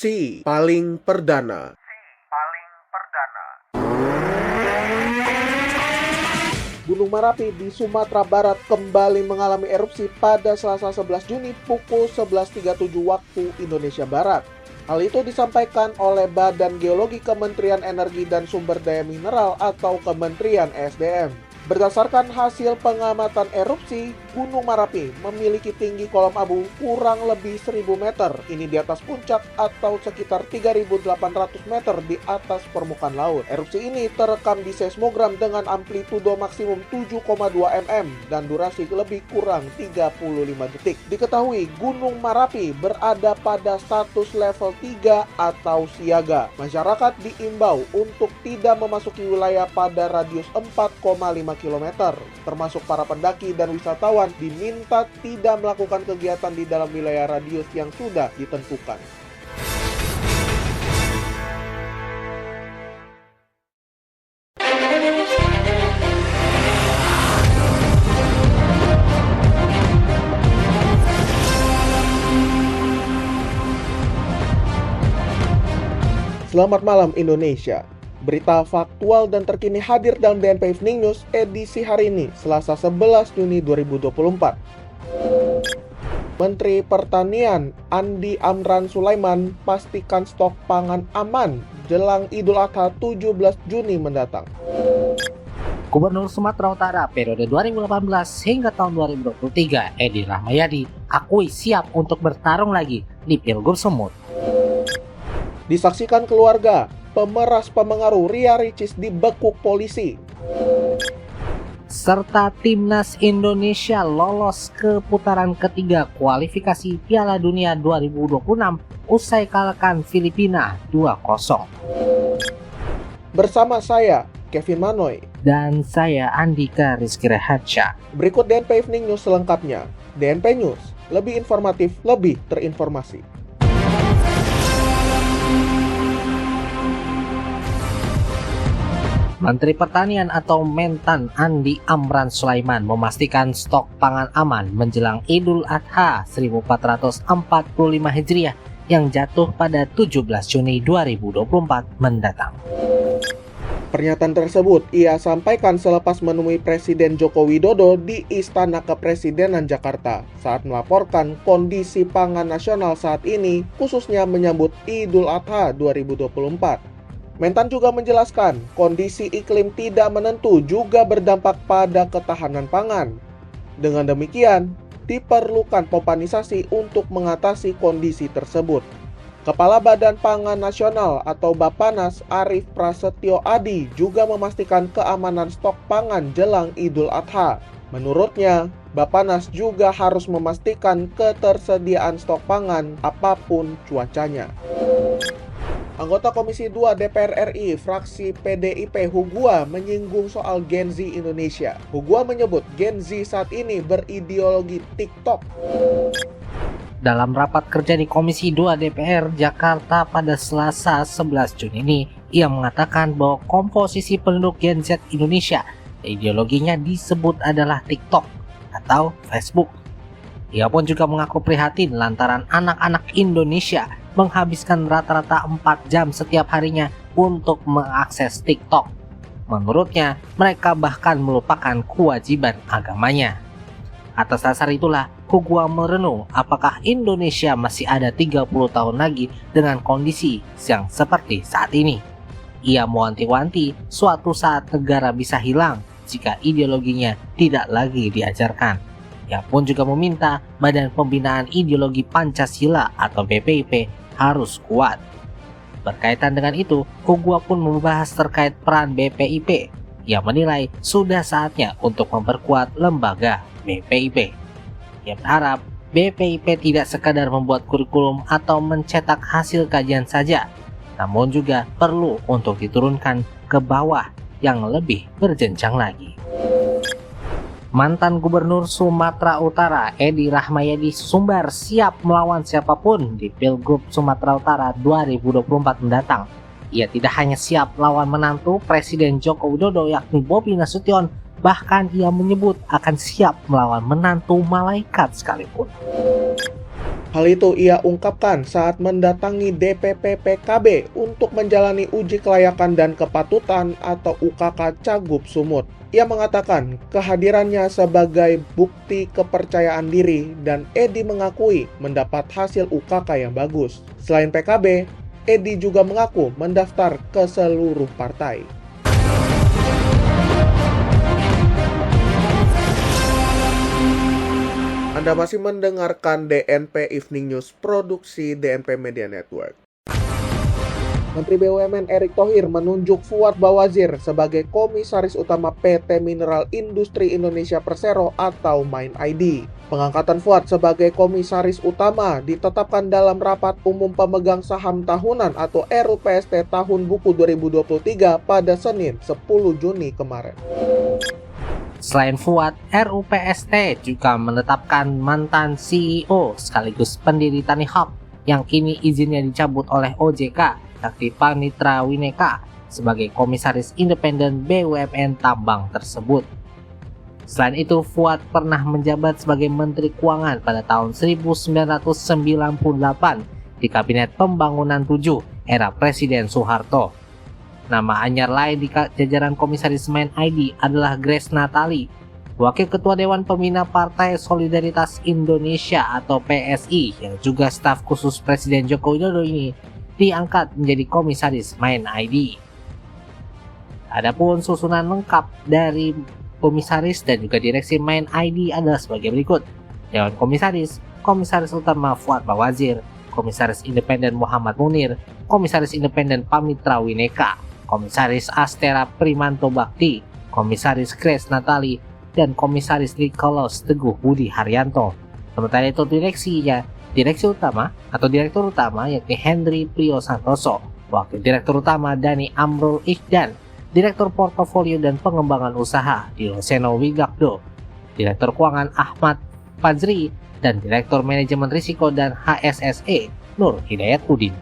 Si paling perdana. Gunung Merapi di Sumatera Barat kembali mengalami erupsi pada Selasa 11 Juni pukul 11.37 waktu Indonesia Barat. Hal itu disampaikan oleh Badan Geologi Kementerian Energi dan Sumber Daya Mineral atau Kementerian ESDM. Berdasarkan hasil pengamatan erupsi, Gunung Merapi memiliki tinggi kolom abu kurang lebih 1000 meter. Ini di atas puncak atau sekitar 3.800 meter di atas permukaan laut. Erupsi ini terekam di seismogram dengan amplitudo maksimum 7,2 mm dan durasi lebih kurang 35 detik. Diketahui Gunung Merapi berada pada status level 3 atau siaga. Masyarakat diimbau untuk tidak memasuki wilayah pada radius 4,5 km, termasuk para pendaki dan wisatawan diminta tidak melakukan kegiatan di dalam wilayah radius yang sudah ditentukan. Selamat malam Indonesia. Berita faktual dan terkini hadir dalam DNP Evening News edisi hari ini, Selasa 11 Juni 2024. Menteri Pertanian Andi Amran Sulaiman pastikan stok pangan aman jelang Idul Adha 17 Juni mendatang. Gubernur Sumatera Utara periode 2018 hingga tahun 2023, Edi Rahmayadi, akui siap untuk bertarung lagi di Pilgub Sumut. Disaksikan keluarga, pemeras pemengaruh Ria Ricis dibekuk polisi. Serta timnas Indonesia lolos ke putaran ketiga kualifikasi Piala Dunia 2026 usai kalahkan Filipina 2-0. Bersama saya, Kevin Manoy. Dan saya Andika Rizky Rehatsyah. Berikut DNP Evening News selengkapnya. DNP News, lebih informatif, lebih terinformasi. Menteri Pertanian atau Mentan Andi Amran Sulaiman memastikan stok pangan aman menjelang Idul Adha 1445 Hijriah yang jatuh pada 17 Juni 2024 mendatang. Pernyataan tersebut ia sampaikan selepas menemui Presiden Joko Widodo di Istana Kepresidenan Jakarta saat melaporkan kondisi pangan nasional saat ini, khususnya menyambut Idul Adha 2024. Mentan juga menjelaskan kondisi iklim tidak menentu juga berdampak pada ketahanan pangan. Dengan demikian, diperlukan pompanisasi untuk mengatasi kondisi tersebut. Kepala Badan Pangan Nasional atau Bappenas Arief Prasetyo Adi juga memastikan keamanan stok pangan jelang Idul Adha. Menurutnya, Bappenas juga harus memastikan ketersediaan stok pangan apapun cuacanya. Anggota Komisi 2 DPR RI fraksi PDIP Hugua menyinggung soal Gen Z Indonesia. Hugua menyebut Gen Z saat ini berideologi TikTok. Dalam rapat kerja di Komisi 2 DPR Jakarta pada Selasa 11 Juni ini, ia mengatakan bahwa komposisi penduduk Gen Z Indonesia ideologinya disebut adalah TikTok atau Facebook. Ia pun juga mengaku prihatin lantaran anak-anak Indonesia menghabiskan rata-rata 4 jam setiap harinya untuk mengakses TikTok. Menurutnya, mereka bahkan melupakan kewajiban agamanya. Atas dasar itulah, Hugua merenung apakah Indonesia masih ada 30 tahun lagi dengan kondisi yang seperti saat ini. Ia mewanti-wanti suatu saat negara bisa hilang jika ideologinya tidak lagi diajarkan. Ia pun juga meminta Badan Pembinaan Ideologi Pancasila atau BPIP harus kuat. Berkaitan dengan itu, Hugua pun membahas terkait peran BPIP. Ia menilai sudah saatnya untuk memperkuat lembaga BPIP. Ia berharap BPIP tidak sekadar membuat kurikulum atau mencetak hasil kajian saja, namun juga perlu untuk diturunkan ke bawah yang lebih berjenjang lagi. Mantan Gubernur Sumatera Utara Edi Rahmayadi sumbar siap melawan siapapun di Pilgub Sumatera Utara 2024 mendatang. Ia tidak hanya siap melawan menantu Presiden Joko Widodo yakni Bobi Nasution, bahkan ia menyebut akan siap melawan menantu malaikat sekalipun. Hal itu ia ungkapkan saat mendatangi DPP PKB untuk menjalani uji kelayakan dan kepatutan atau UKK Cagup Sumut. Ia mengatakan kehadirannya sebagai bukti kepercayaan diri dan Edi mengakui mendapat hasil UKK yang bagus. Selain PKB, Edi juga mengaku mendaftar ke seluruh partai. Anda masih mendengarkan DNP Evening News produksi DNP Media Network. Menteri BUMN Erick Thohir menunjuk Fuad Bawazir sebagai Komisaris Utama PT Mineral Industri Indonesia Persero atau MIND ID. Pengangkatan Fuad sebagai Komisaris Utama ditetapkan dalam Rapat Umum Pemegang Saham Tahunan atau RUPST Tahun Buku 2023 pada Senin 10 Juni kemarin. Selain Fuad, RUPST juga menetapkan mantan CEO sekaligus pendiri Tani Hub yang kini izinnya dicabut oleh OJK, yakni Panitra Wineka, sebagai Komisaris Independen BUMN tambang tersebut. Selain itu, Fuad pernah menjabat sebagai Menteri Keuangan pada tahun 1998 di Kabinet Pembangunan 7 era Presiden Soeharto. Nama anyar lain di jajaran Komisaris MIND ID adalah Grace Natali, Wakil Ketua Dewan Pembina Partai Solidaritas Indonesia atau PSI, yang juga staf khusus Presiden Joko Widodo ini diangkat menjadi Komisaris MIND ID. Adapun susunan lengkap dari Komisaris dan juga Direksi MIND ID adalah sebagai berikut: Dewan Komisaris, Komisaris Utama Fuad Bawazir, Komisaris Independen Muhammad Munir, Komisaris Independen Panitra Wineka, Komisaris Astera Primanto Bakti, Komisaris Grace Natali, dan Komisaris Nicholas Teguh Budi Haryanto. Sementara itu Direktur Utama yakni Henry Priyo Santoso, Wakil Direktur Utama Dani Amrul Ikhdan, Direktur Portofolio dan Pengembangan Usaha Diloseno Wigakdo, Direktur Keuangan Ahmad Fadzri, dan Direktur Manajemen Risiko dan HSSE Nur Hidayat Udin.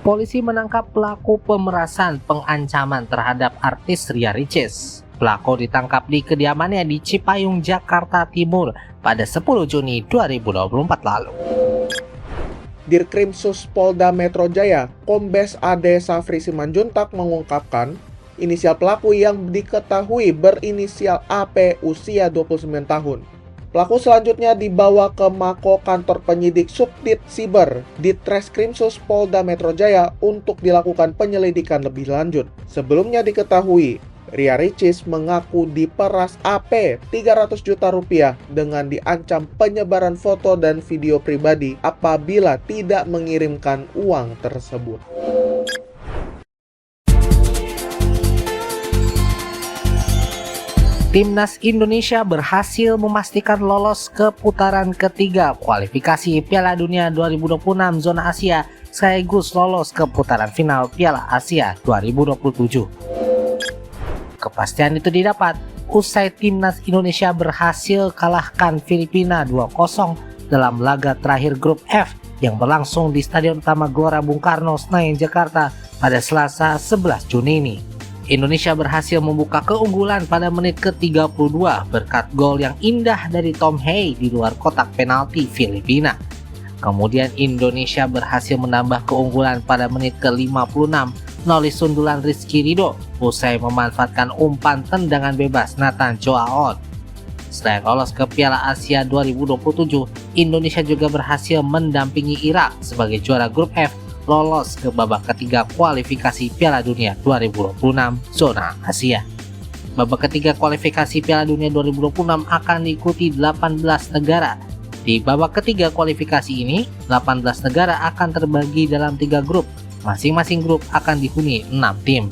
Polisi menangkap pelaku pemerasan pengancaman terhadap artis Ria Ricis. Pelaku ditangkap di kediamannya di Cipayung, Jakarta Timur pada 10 Juni 2024 lalu. Dirkrimsus Polda Metro Jaya, Kombes Ade Safri Simanjuntak mengungkapkan, inisial pelaku yang diketahui berinisial AP usia 29 tahun. Pelaku selanjutnya dibawa ke Mako Kantor Penyidik Subdit Siber Ditreskrimsus Polda Metro Jaya untuk dilakukan penyelidikan lebih lanjut. Sebelumnya diketahui, Ria Ricis mengaku diperas AP 300 juta rupiah dengan diancam penyebaran foto dan video pribadi apabila tidak mengirimkan uang tersebut. Timnas Indonesia berhasil memastikan lolos ke putaran ketiga kualifikasi Piala Dunia 2026 zona Asia sekaligus lolos ke putaran final Piala Asia 2027. Kepastian itu didapat usai Timnas Indonesia berhasil kalahkan Filipina 2-0 dalam laga terakhir grup F yang berlangsung di Stadion Utama Gelora Bung Karno, Senayan, Jakarta pada Selasa 11 Juni ini. Indonesia berhasil membuka keunggulan pada menit ke-32 berkat gol yang indah dari Tom Hey di luar kotak penalti Filipina. Kemudian Indonesia berhasil menambah keunggulan pada menit ke-56 melalui sundulan Rizky Ridho usai memanfaatkan umpan tendangan bebas Nathan Choaon. Selain lolos ke Piala Asia 2027, Indonesia juga berhasil mendampingi Irak sebagai juara grup F lolos ke babak ketiga kualifikasi Piala Dunia 2026 zona Asia. Babak ketiga kualifikasi Piala Dunia 2026 akan diikuti 18 negara. Di babak ketiga kualifikasi ini, 18 negara akan terbagi dalam 3 grup. Masing-masing grup akan dihuni 6 tim.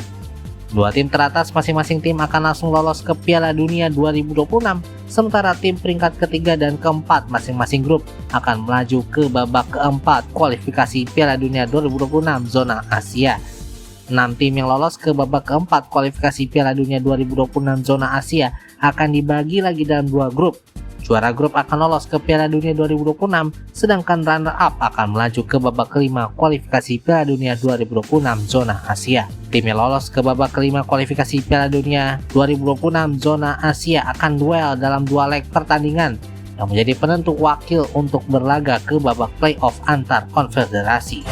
2 tim teratas masing-masing tim akan langsung lolos ke Piala Dunia 2026, sementara tim peringkat ketiga dan keempat masing-masing grup akan melaju ke babak keempat kualifikasi Piala Dunia 2026 zona Asia. 6 tim yang lolos ke babak keempat kualifikasi Piala Dunia 2026 zona Asia akan dibagi lagi dalam 2 grup. Juara grup akan lolos ke Piala Dunia 2026, sedangkan runner-up akan melaju ke babak kelima kualifikasi Piala Dunia 2026 zona Asia. Tim yang lolos ke babak kelima kualifikasi Piala Dunia 2026 zona Asia akan duel dalam 2 leg pertandingan yang menjadi penentu wakil untuk berlaga ke babak playoff antar konfederasi.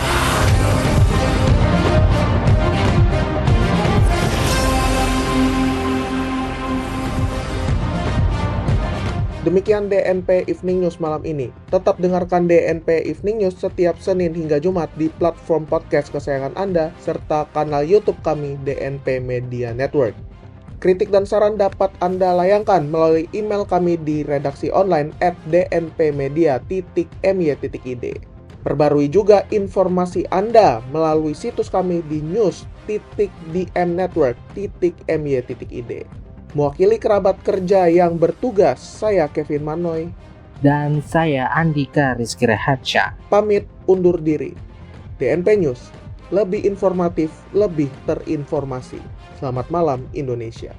Demikian DNP Evening News malam ini. Tetap dengarkan DNP Evening News setiap Senin hingga Jumat di platform podcast kesayangan Anda serta kanal YouTube kami DNP Media Network. Kritik dan saran dapat Anda layangkan melalui email kami di redaksi online @dnpmedia.my.id. Perbarui juga informasi Anda melalui situs kami di news.dmnetwork.my.id. Mewakili kerabat kerja yang bertugas, saya Kevin Manoy. Dan saya Andika Rizky Rehatsha. Pamit undur diri. DNP News, lebih informatif, lebih terinformasi. Selamat malam Indonesia.